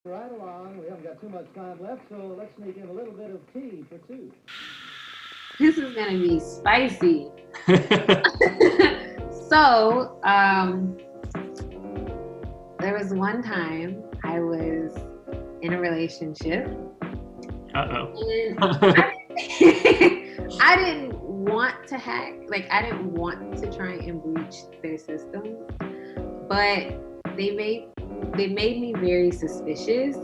Right along. We haven't got too much time left, so let's sneak in a little bit of tea for two. This is gonna be spicy. So, there was one time I was in a relationship. And I didn't want to hack. I didn't want to try and breach their system, but they made me very suspicious.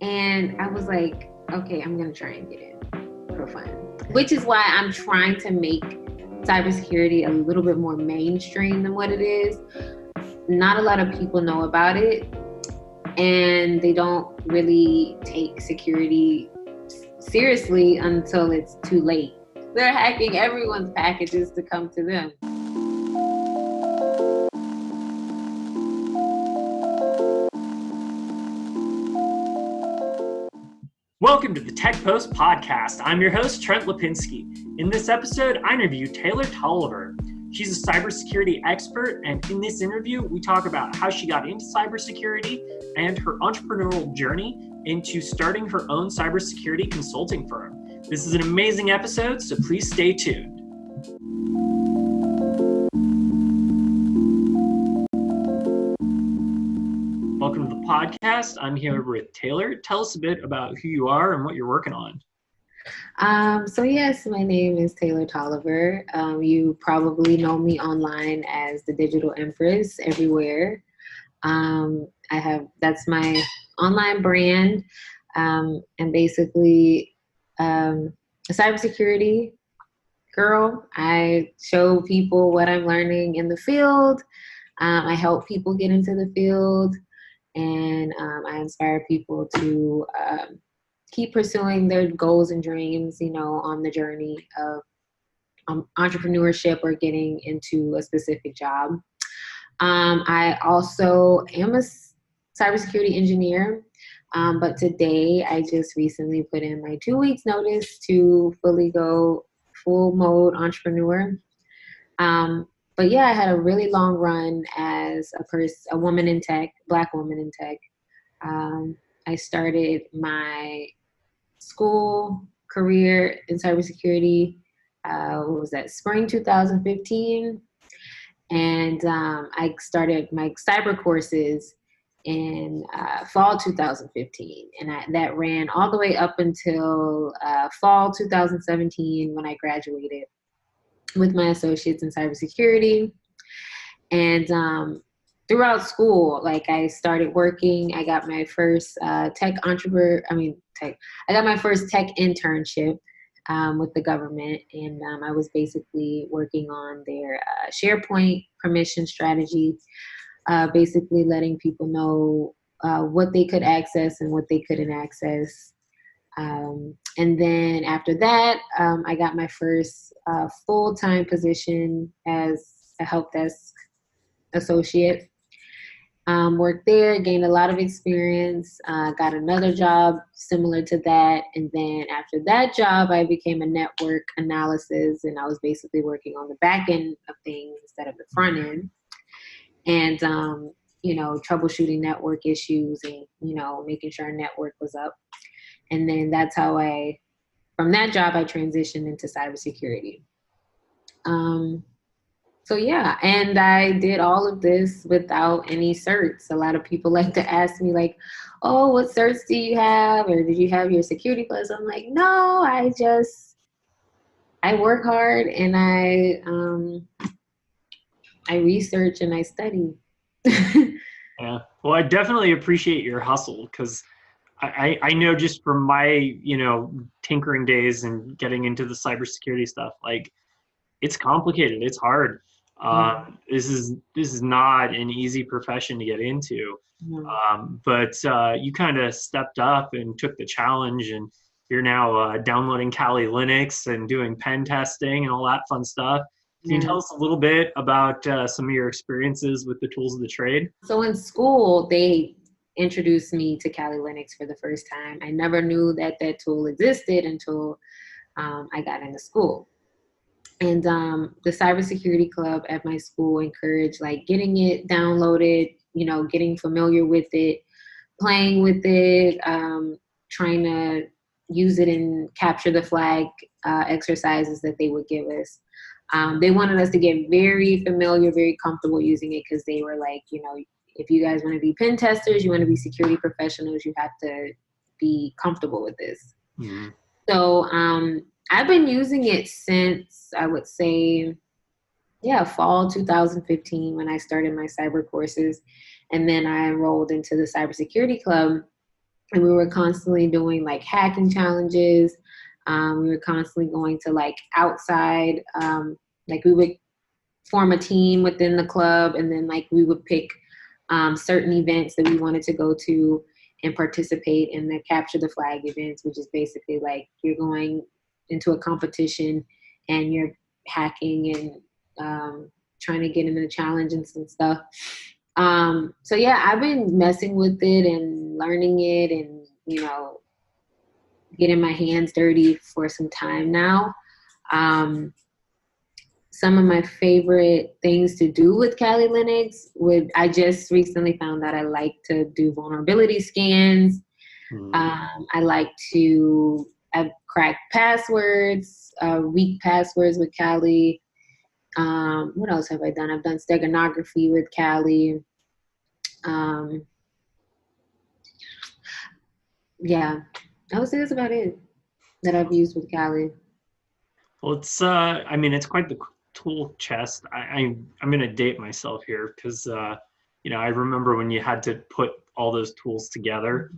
And I was like, okay, I'm gonna try and get in for fun. Which is why I'm trying to make cybersecurity a little bit more mainstream than what it is. Not a lot of people know about it, and they don't really take security seriously until it's too late. They're hacking everyone's packages to come to them. Welcome to the Tech Post Podcast. I'm your host, Trent Lapinski. In this episode, I interview Tailor Tolliver. She's a cybersecurity expert, and in this interview, we talk about how she got into cybersecurity and her entrepreneurial journey into starting her own cybersecurity consulting firm. This is an amazing episode, so please stay tuned. Welcome to the podcast. I'm here with Tailor. Tell us a bit about who you are and what you're working on. So yes, my name is Tailor Tolliver. You probably know me online as the Digital Empress everywhere. That's my online brand, and basically a cybersecurity girl. I show people what I'm learning in the field. I help people get into the field, and I inspire people to keep pursuing their goals and dreams, on the journey of entrepreneurship or getting into a specific job. I also am a cybersecurity engineer, but today I just recently put in my 2 weeks notice to fully go full mode entrepreneur. But yeah, I had a really long run as a woman in tech, Black woman in tech. I started my school career in cybersecurity. What was that? Spring 2015, and I started my cyber courses in fall 2015, and that ran all the way up until fall 2017 when I graduated with my associates in cybersecurity. And throughout school, I started working. I got my first I got my first tech internship with the government, and I was basically working on their SharePoint permission strategy, basically letting people know what they could access and what they couldn't access. And then after that, I got my first full-time position as a help desk associate. Worked there, gained a lot of experience, got another job similar to that. And then after that job, I became a network analysis, and I was basically working on the back end of things instead of the front end. And, troubleshooting network issues and, making sure our network was up. And then that's how from that job, I transitioned into cybersecurity. So yeah, and I did all of this without any certs. A lot of people like to ask me oh, what certs do you have? Or did you have your security plus? I'm like, no, I work hard and I research and I study. Yeah. Well, I definitely appreciate your hustle because I know just from my, tinkering days and getting into the cybersecurity stuff, it's complicated. It's hard. This is not an easy profession to get into. But you kind of stepped up and took the challenge, and you're now downloading Kali Linux and doing pen testing and all that fun stuff. Can you tell us a little bit about some of your experiences with the tools of the trade? So in school, they introduced me to Kali Linux for the first time. I never knew that tool existed until I got into school. And the cybersecurity club at my school encouraged getting it downloaded, getting familiar with it. playing with it, trying to use it in capture the flag exercises that they would give us. They wanted us to get very familiar, very comfortable using it because they were like, you know, if you guys want to be pen testers, you want to be security professionals, you have to be comfortable with this. Mm-hmm. So I've been using it since, I would say, fall 2015 when I started my cyber courses. And then I enrolled into the cybersecurity club, and we were constantly doing like hacking challenges. We were constantly going to like outside, like we would form a team within the club, and then like we would pick certain events that we wanted to go to and participate in the capture the flag events, which is basically like you're going into a competition and you're hacking and trying to get into the challenges and stuff. So yeah, I've been messing with it and learning it and, you know, getting my hands dirty for some time now. Some of my favorite things to do with Kali Linux I just recently found out I like to do vulnerability scans. I've cracked passwords, weak passwords with Kali. What else have I done? I've done steganography with Kali. Yeah, I would say that's about it that I've used with Kali. Well, it's I mean, it's quite the tool chest. I'm going to date myself here because you know, I remember when you had to put all those tools together.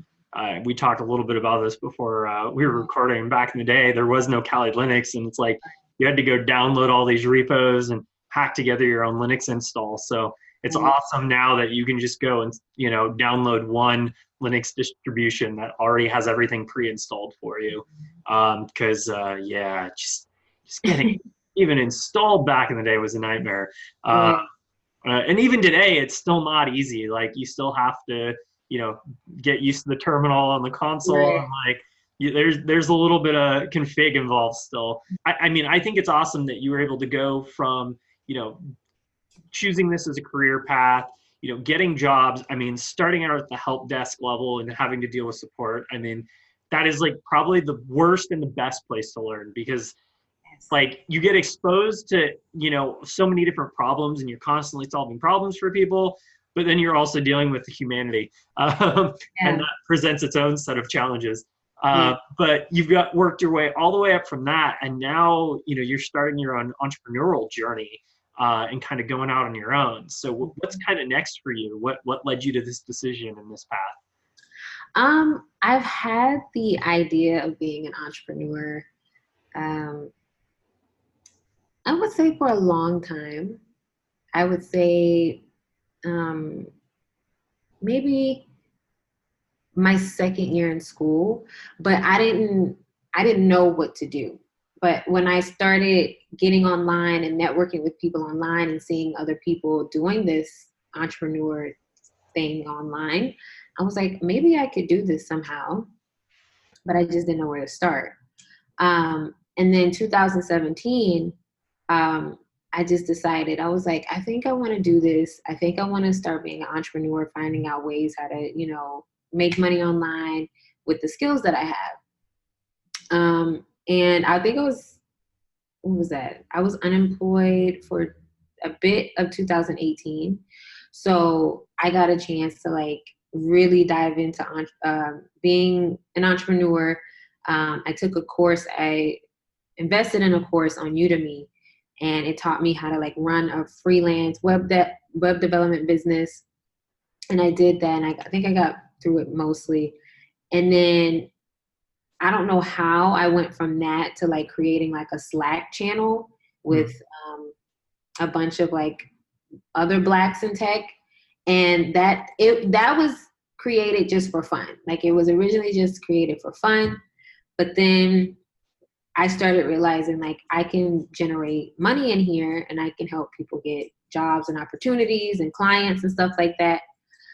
We talked a little bit about this before we were recording. Back in the day, there was no Kali Linux, and it's like you had to go download all these repos and hack together your own Linux install. So it's awesome now that you can just go and, you know, download one Linux distribution that already has everything pre-installed for you. Because yeah, just getting even installed back in the day was a nightmare. And even today, it's still not easy. Like you still have to, you know, get used to the terminal on the console. And like there's a little bit of config involved still. I mean, I think it's awesome that you were able to go from, you know, choosing this as a career path, you know, getting jobs. I mean, starting out at the help desk level and having to deal with support. I mean, that is like probably the worst and the best place to learn because like you get exposed to, you know, so many different problems and you're constantly solving problems for people, but then you're also dealing with the humanity and that presents its own set of challenges. But you've worked your way all the way up from that. And now, you know, you're starting your own entrepreneurial journey and kind of going out on your own. So what's kind of next for you? What led you to this decision and this path? I've had the idea of being an entrepreneur. I would say for a long time. I would say maybe my second year in school, but I didn't know what to do. But when I started getting online and networking with people online and seeing other people doing this entrepreneur thing online, I was like, maybe I could do this somehow, but I just didn't know where to start. And then 2017, I just decided, I was like, I think I want to do this. I think I want to start being an entrepreneur, finding out ways how to, you know, make money online with the skills that I have. And I think what was that? I was unemployed for a bit of 2018. So I got a chance to like really dive into being an entrepreneur. I took a course, I invested in a course on Udemy, and it taught me how to like run a freelance web development business. And I did that, and I think I got through it mostly. And then I don't know how I went from that to like creating like a Slack channel with a bunch of like other Blacks in tech. And that was created just for fun. Like it was originally just created for fun, but then I started realizing like I can generate money in here and I can help people get jobs and opportunities and clients and stuff like that.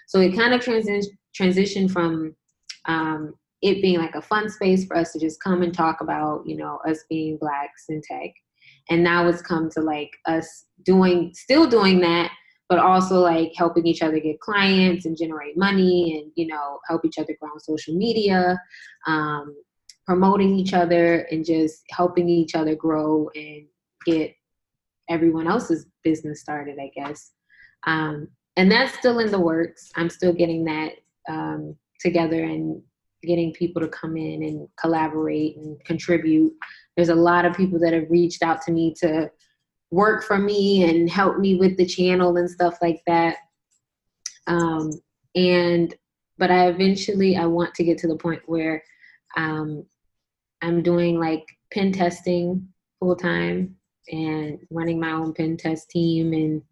So it kind of transitioned from it being like a fun space for us to just come and talk about, you know, us being Blacks in tech. And now it's come to like us still doing that, but also like helping each other get clients and generate money and, you know, help each other grow on social media, promoting each other and just helping each other grow and get everyone else's business started, I guess. And that's still in the works. I'm still getting that together and getting people to come in and collaborate and contribute. There's a lot of people that have reached out to me to work for me and help me with the channel and stuff like that. But I want to get to the point where I'm doing like pen testing full time and running my own pen test team. And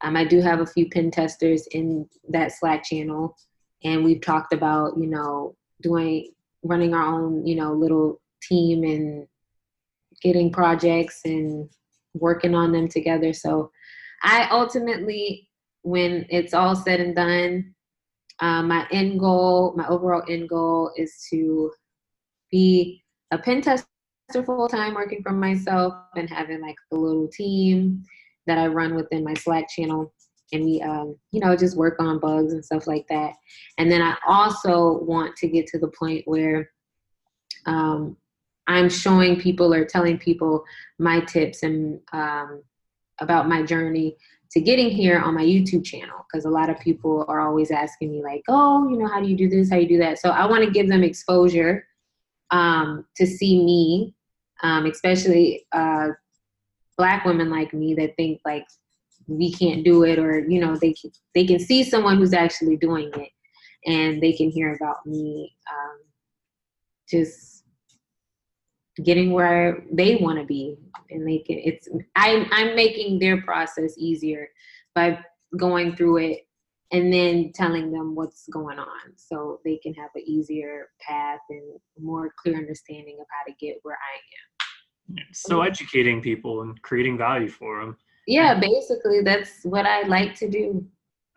I do have a few pen testers in that Slack channel. And we've talked about, you know, running our own, you know, little team and getting projects and working on them together. So I ultimately, when it's all said and done, my overall end goal is to be a pen tester full time, working for myself and having like a little team that I run within my Slack channel. And we, you know, just work on bugs and stuff like that. And then I also want to get to the point where I'm showing people or telling people my tips and about my journey to getting here on my YouTube channel. Because a lot of people are always asking me like, oh, you know, how do you do this? How do you do that? So I want to give them exposure to see me, especially Black women like me that think like we can't do it, or, you know, they can see someone who's actually doing it and they can hear about me just getting where they want to be. And I'm making their process easier by going through it and then telling them what's going on so they can have an easier path and more clear understanding of how to get where I am. So educating people and creating value for them. Yeah, basically that's what I like to do.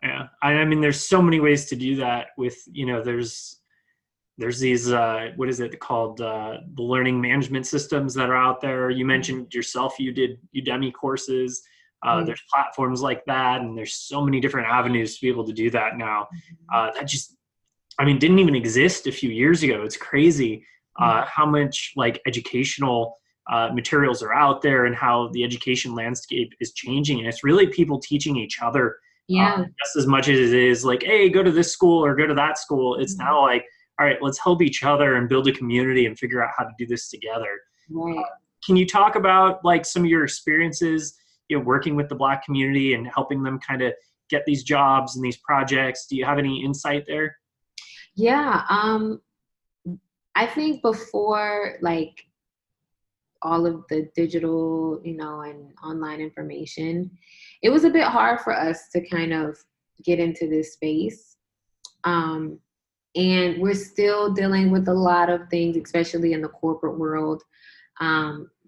Yeah. I mean, there's so many ways to do that with, you know, there's these, what is it called? The learning management systems that are out there. You mentioned yourself, you did Udemy courses. There's platforms like that. And there's so many different avenues to be able to do that now. Didn't even exist a few years ago. It's crazy how much like educational materials are out there and how the education landscape is changing. And it's really people teaching each other just as much as it is like, hey, go to this school or go to that school. It's now like, all right, let's help each other and build a community and figure out how to do this together. Right. Can you talk about like some of your experiences, you know, working with the Black community and helping them kind of get these jobs and these projects? Do you have any insight there? Yeah. I think before like all of the digital, you know, and online information, it was a bit hard for us to kind of get into this space. And we're still dealing with a lot of things, especially in the corporate world,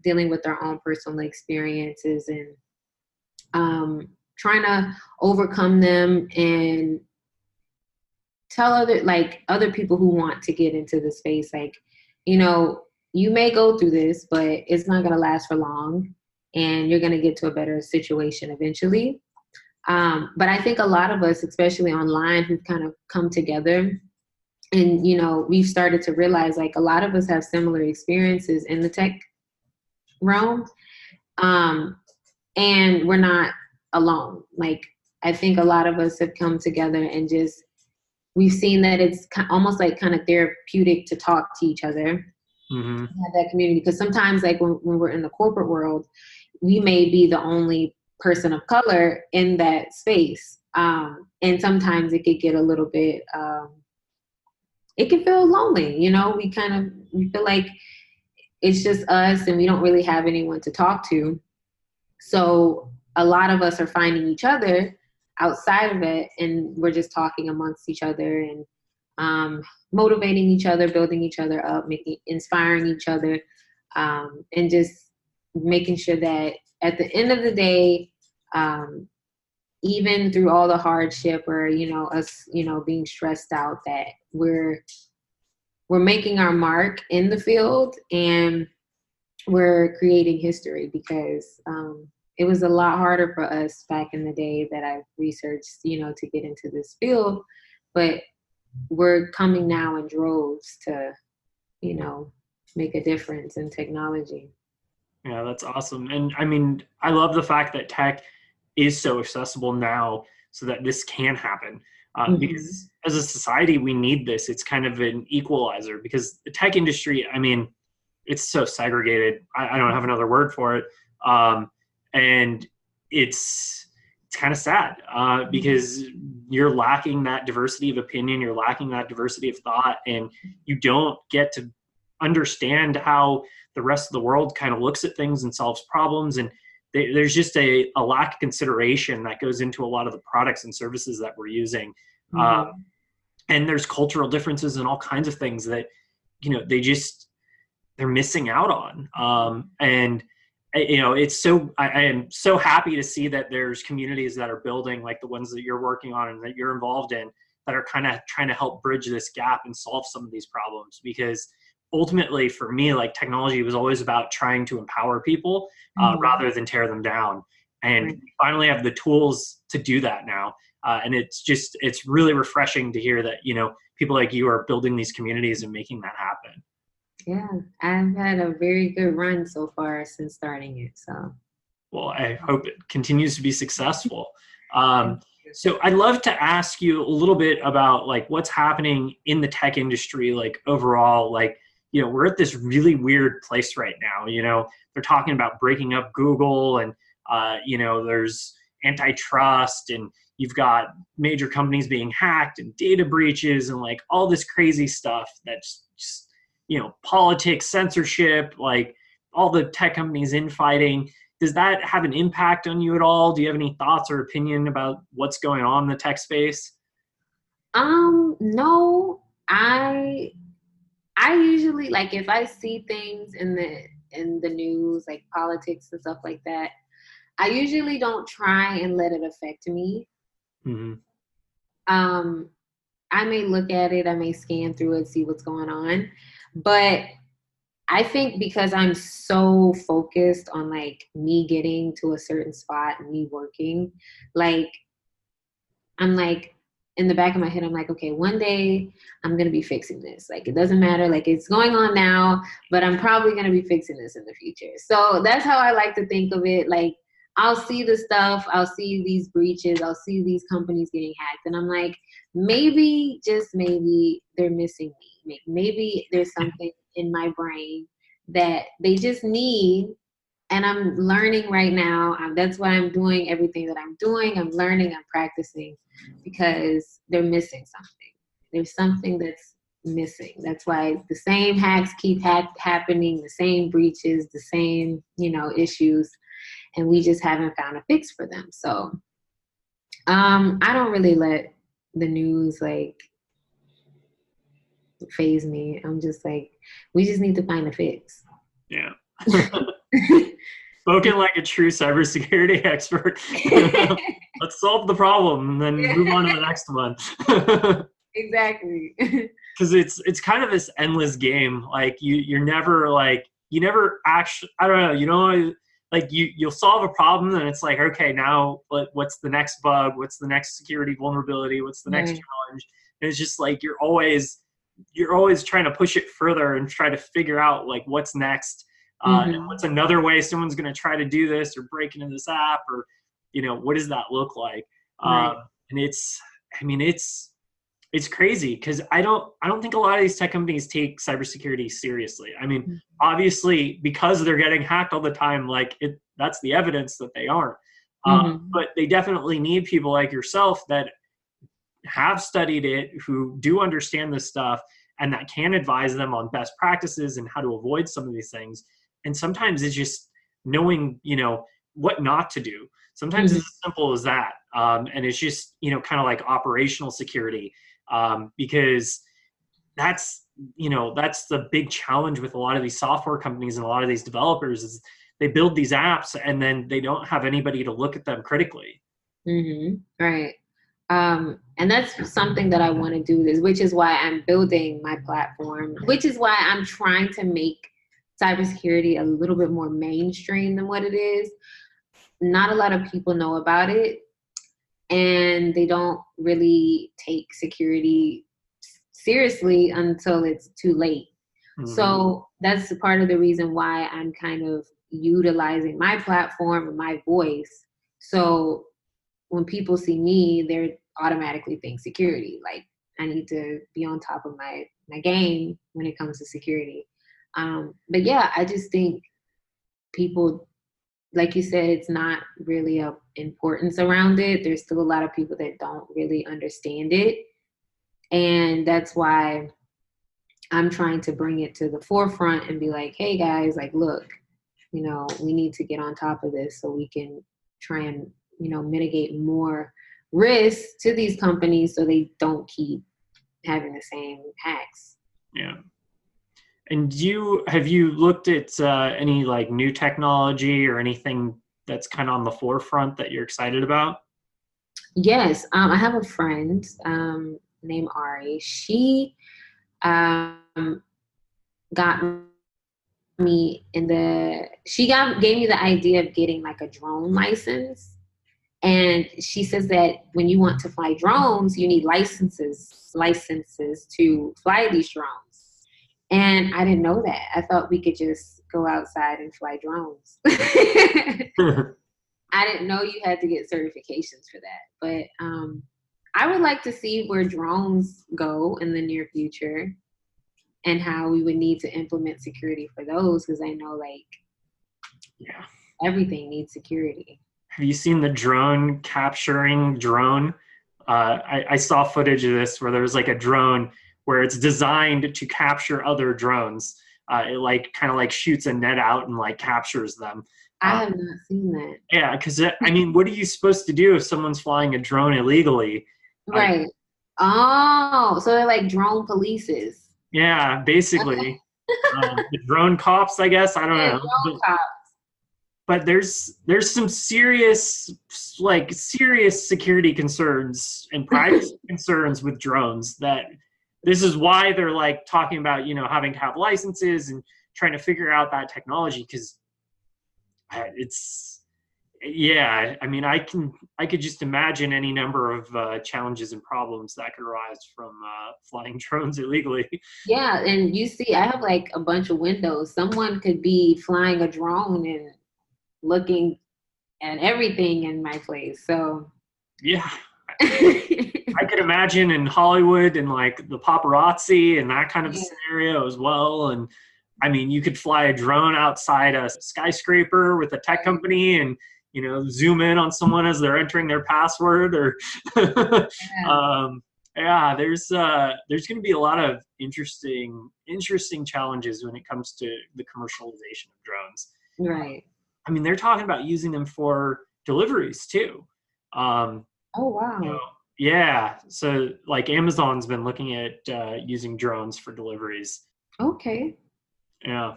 dealing with our own personal experiences and trying to overcome them and tell other people who want to get into the space, like, you know, you may go through this, but it's not going to last for long and you're going to get to a better situation eventually. But I think a lot of us, especially online, who've kind of come together and, you know, we've started to realize like a lot of us have similar experiences in the tech realm. And we're not alone. Like, I think a lot of us have come together and just, we've seen that it's almost like kind of therapeutic to talk to each other, have that community. Because sometimes like when we're in the corporate world, we may be the only person of color in that space. And sometimes it could get a little bit, it can feel lonely, you know, we feel like it's just us and we don't really have anyone to talk to. So a lot of us are finding each other outside of it, and we're just talking amongst each other and motivating each other, building each other up, inspiring each other, and just making sure that at the end of the day, even through all the hardship or, you know, us, you know, being stressed out, that we're making our mark in the field and we're creating history, because it was a lot harder for us back in the day that I researched, you know, to get into this field, but we're coming now in droves to, you know, make a difference in technology. Yeah, that's awesome. And I mean, I love the fact that tech is so accessible now so that this can happen. Because as a society, we need this. It's kind of an equalizer because the tech industry, I mean, it's so segregated. I don't have another word for it. And it's kind of sad because you're lacking that diversity of opinion. You're lacking that diversity of thought, and you don't get to understand how the rest of the world kind of looks at things and solves problems. And there's just a lack of consideration that goes into a lot of the products and services that we're using. And there's cultural differences and all kinds of things that, you know, they're missing out on. And, you know, I am so happy to see that there's communities that are building like the ones that you're working on and that you're involved in that are kind of trying to help bridge this gap and solve some of these problems. Because ultimately for me, like technology was always about trying to empower people rather than tear them down. And we finally have the tools to do that now. And it's really refreshing to hear that, you know, people like you are building these communities and making that happen. Yeah, I've had a very good run so far since starting it. So, well, I hope it continues to be successful. So I'd love to ask you a little bit about like what's happening in the tech industry, like overall, like, you know, we're at this really weird place right now. You know, they're talking about breaking up Google and, you know, there's antitrust and you've got major companies being hacked and data breaches and like all this crazy stuff that's just, you know, politics, censorship, like all the tech companies infighting. Does that have an impact on you at all? Do you have any thoughts or opinion about what's going on in the tech space? No, I usually, like, if I see things in the news, like politics and stuff like that, I usually don't try and let it affect me. I may look at it, I may scan through it, see what's going on, but I think because I'm so focused on like me getting to a certain spot and me working, like I'm like in the back of my head, I'm like, okay, one day I'm going to be fixing this. Like, it doesn't matter. Like, it's going on now, but I'm probably going to be fixing this in the future. So that's how I like to think of it. Like, I'll see the stuff, I'll see these breaches, I'll see these companies getting hacked. And I'm like, maybe, just maybe they're missing me. Maybe there's something in my brain that they just need. And I'm learning right now. That's why I'm doing everything that I'm doing. I'm learning, I'm practicing because they're missing something. There's something that's missing. That's why the same hacks keep happening, the same breaches, the same, you know, issues. And we just haven't found a fix for them. So I don't really let the news like faze me. I'm just like, we just need to find a fix. Yeah. Spoken like a true cybersecurity expert. Let's solve the problem and then move on to the next one. Exactly. Because it's kind of this endless game. Like you're never like, you never actually, I don't know, you know, like you'll solve a problem and it's like, okay, now what's the next bug? What's the next security vulnerability? What's the next challenge? And it's just like, you're always trying to push it further and try to figure out like what's next. And what's another way someone's going to try to do this or break into this app, or, you know, what does that look like? And it's crazy because I don't think a lot of these tech companies take cybersecurity seriously. I mean, obviously because they're getting hacked all the time, like that's the evidence that they aren't. But they definitely need people like yourself that have studied it, who do understand this stuff, and that can advise them on best practices and how to avoid some of these things. And sometimes it's just knowing, you know, what not to do. Sometimes it's as simple as that. And it's just, you know, kind of like operational security, because that's the big challenge with a lot of these software companies and a lot of these developers is they build these apps and then they don't have anybody to look at them critically. Right. And that's something that I want to do, which is why I'm building my platform, which is why I'm trying to make cybersecurity a little bit more mainstream than what it is. not a lot of people know about it, and they don't really take security seriously until it's too late. Mm-hmm. So that's part of the reason why I'm kind of utilizing my platform and my voice. So when people see me, they're automatically think security. Like, I need to be on top of my game when it comes to security. But yeah, I just think people, like you said, it's not really a importance around it. There's still a lot of people that don't really understand it. And that's why I'm trying to bring it to the forefront and be like, hey guys, like, look, you know, we need to get on top of this so we can try and, you know, mitigate more risk to these companies so they don't keep having the same hacks. Yeah. And have you looked at any like new technology or anything that's kind of on the forefront that you're excited about? Yes. I have a friend named Ari. She got me gave me the idea of getting like a drone license. And she says that when you want to fly drones, you need licenses to fly these drones. And I didn't know that. I thought we could just go outside and fly drones. I didn't know you had to get certifications for that. But I would like to see where drones go in the near future and how we would need to implement security for those, because I know everything needs security. Have you seen the drone capturing drone? I saw footage of this where there was like a drone where it's designed to capture other drones. It like kind of like shoots a net out and like captures them. I have not seen that. Yeah, because I mean, what are you supposed to do if someone's flying a drone illegally? Right. Oh, so they're like drone polices. Yeah, basically. The drone cops, I guess. I don't know. Drone cops. But there's some serious security concerns and privacy concerns with drones. That this is why they're like talking about, you know, having to have licenses and trying to figure out that technology, because I mean, I could just imagine any number of challenges and problems that could arise from flying drones illegally. Yeah, and you see, I have like a bunch of windows. Someone could be flying a drone and looking at everything in my place. So yeah, I could imagine in Hollywood and like the paparazzi and that kind of scenario as well. And I mean, you could fly a drone outside a skyscraper with a tech company and, you know, zoom in on someone as they're entering their password or there's going to be a lot of interesting challenges when it comes to the commercialization of drones. Right. I mean, they're talking about using them for deliveries too. Oh, wow. You know, yeah. So like Amazon's been looking at using drones for deliveries. Okay. Yeah.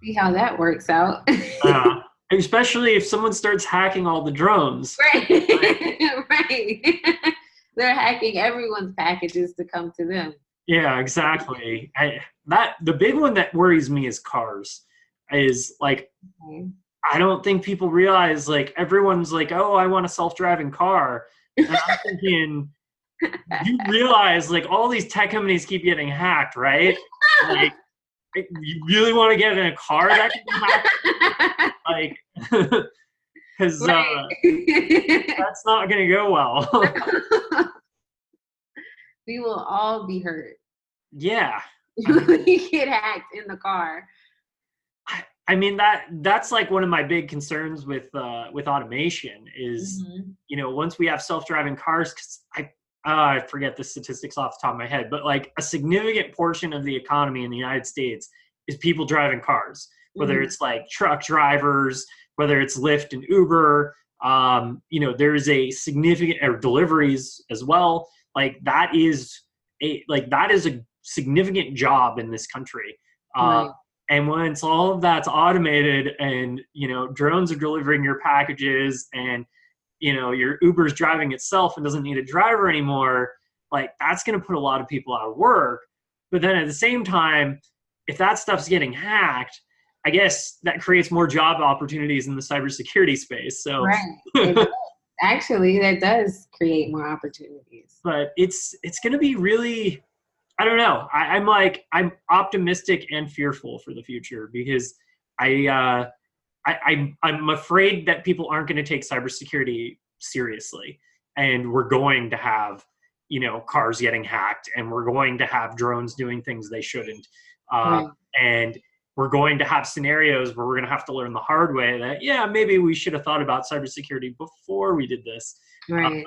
See how that works out. Especially if someone starts hacking all the drones. Right. Right. They're hacking everyone's packages to come to them. Yeah, exactly. The big one that worries me is cars. Is like, I don't think people realize, like, everyone's like, oh, I want a self-driving car. And I'm thinking, you realize, like, all these tech companies keep getting hacked, right? Like, you really want to get in a car that can be hacked? Like, because that's not going to go well. We will all be hurt. Yeah. You get hacked in the car. I mean, that's like one of my big concerns with automation is, you know, once we have self-driving cars, because I forget the statistics off the top of my head, but like a significant portion of the economy in the United States is people driving cars, whether it's like truck drivers, whether it's Lyft and Uber, you know, there's a significant, or deliveries as well. Like that is a significant job in this country. Right. And once all of that's automated and, you know, drones are delivering your packages and, you know, your Uber's driving itself and doesn't need a driver anymore, like that's going to put a lot of people out of work. But then at the same time, if that stuff's getting hacked I guess that creates more job opportunities in the cybersecurity space. So, right. Actually, that does create more opportunities. but it's going to be really, I don't know. I'm optimistic and fearful for the future because I'm afraid that people aren't going to take cybersecurity seriously, and we're going to have, cars getting hacked, and we're going to have drones doing things they shouldn't, Right. and we're going to have scenarios where we're going to have to learn the hard way that maybe we should have thought about cybersecurity before we did this, Right.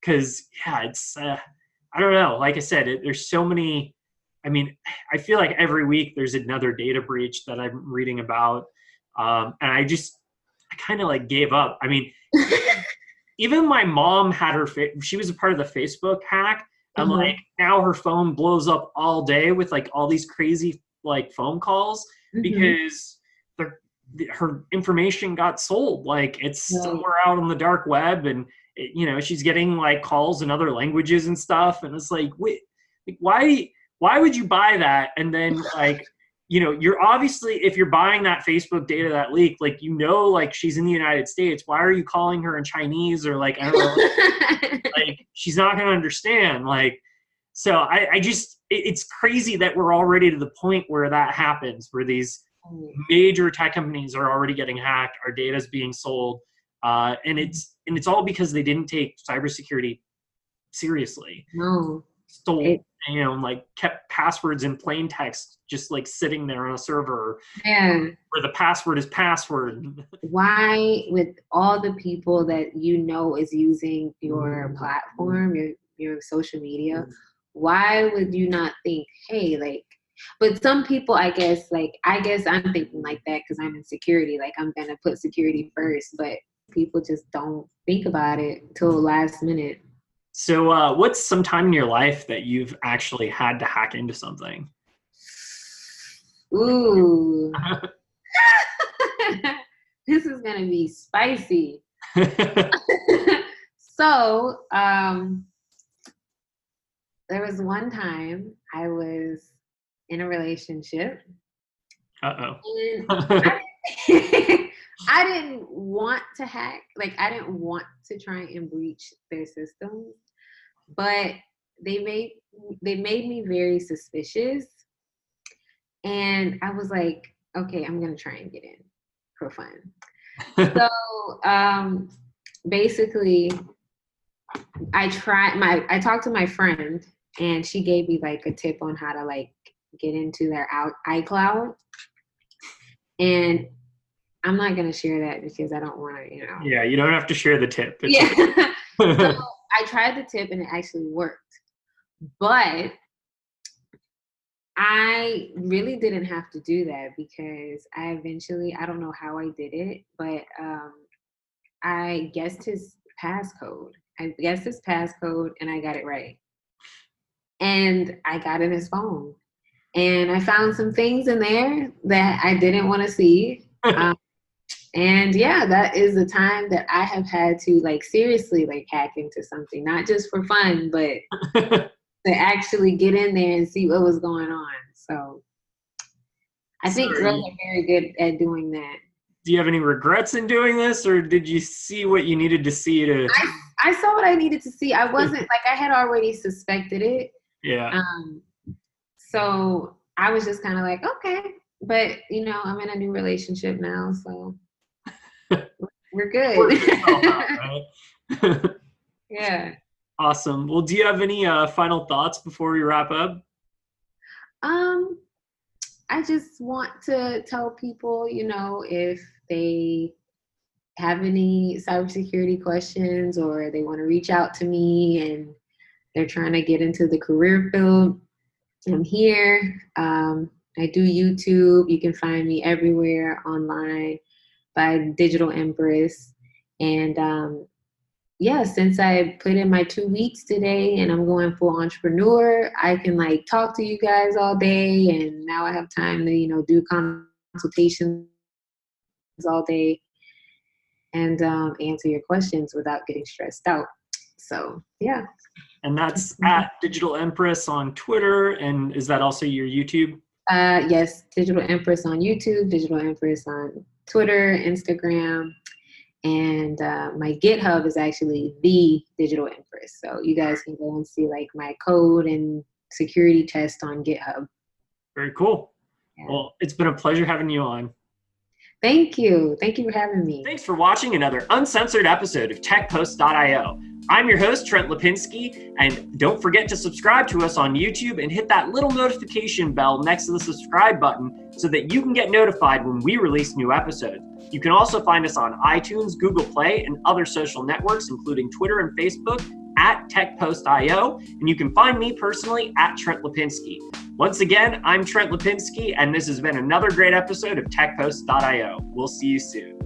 because it's I don't know. Like I said, there's so many. I mean, I feel like every week there's another data breach that I'm reading about. And I kind of like gave up. I mean, even my mom had she was a part of the Facebook hack. And like now her phone blows up all day with like all these crazy like phone calls because her information got sold. Like it's somewhere out on the dark web, and she's getting like calls in other languages and stuff. And it's like, wait, like, why would you buy that? And then like, you're obviously, if you're buying that Facebook data that leaked, like, like she's in the United States, why are you calling her in Chinese or like, I don't know, like she's not going to understand. Like, so I just, it's crazy that we're already to the point where that happens, where these major tech companies are already getting hacked, our data is being sold. And it's all because they didn't take cybersecurity seriously. No. Stole, like kept passwords in plain text, just like sitting there on a server. Yeah. Where the password is password. Why, with all the people that is using your platform, your social media, why would you not think, hey, like, but some people, I guess I'm thinking like that because I'm in security, like I'm going to put security first, but people just don't think about it till last minute. So what's some time in your life that you've actually had to hack into something? Ooh. This is going to be spicy. So, there was one time I was in a relationship. Uh-oh. And I didn't want to hack. Like, I didn't want to try and breach their systems. But they made me very suspicious. And I was like, okay, I'm going to try and get in for fun. So basically, I talked to my friend, and she gave me like a tip on how to like get into their iCloud. And I'm not going to share that because I don't want to, Yeah, you don't have to share the tip. So I tried the tip and it actually worked. But I really didn't have to do that because I don't know how I did it, but I guessed his passcode. And I got it right. And I got in his phone. And I found some things in there that I didn't want to see. And yeah, that is the time that I have had to like seriously like hack into something, not just for fun, but to actually get in there and see what was going on. So I think girls are very good at doing that. Do you have any regrets in doing this, or did you see what you needed to see to? I saw what I needed to see. I wasn't like, I had already suspected it. Yeah. So I was just kind of like, okay, but I'm in a new relationship now, so we're good. Yeah. Awesome. Well, do you have any final thoughts before we wrap up? I just want to tell people, if they have any cybersecurity questions or they want to reach out to me and they're trying to get into the career field, I'm here. I do YouTube. You can find me everywhere online by Digital Empress. And since I put in my 2 weeks today and I'm going full entrepreneur, I can like talk to you guys all day. And now I have time to, do consultations all day and answer your questions without getting stressed out. So, yeah. And that's at Digital Empress on Twitter. And is that also your YouTube? Yes, Digital Empress on YouTube, Digital Empress on Twitter, Instagram, and my GitHub is actually the Digital Empress. So you guys can go and see like my code and security test on GitHub. Very cool. Yeah. Well, it's been a pleasure having you on. Thank you. Thank you for having me. Thanks for watching another uncensored episode of TechPost.io. I'm your host, Trent Lapinski, and don't forget to subscribe to us on YouTube and hit that little notification bell next to the subscribe button so that you can get notified when we release new episodes. You can also find us on iTunes, Google Play, and other social networks, including Twitter and Facebook, at TechPost.io, and you can find me personally at Trent Lapinski. Once again, I'm Trent Lapinski, and this has been another great episode of TechPost.io. We'll see you soon.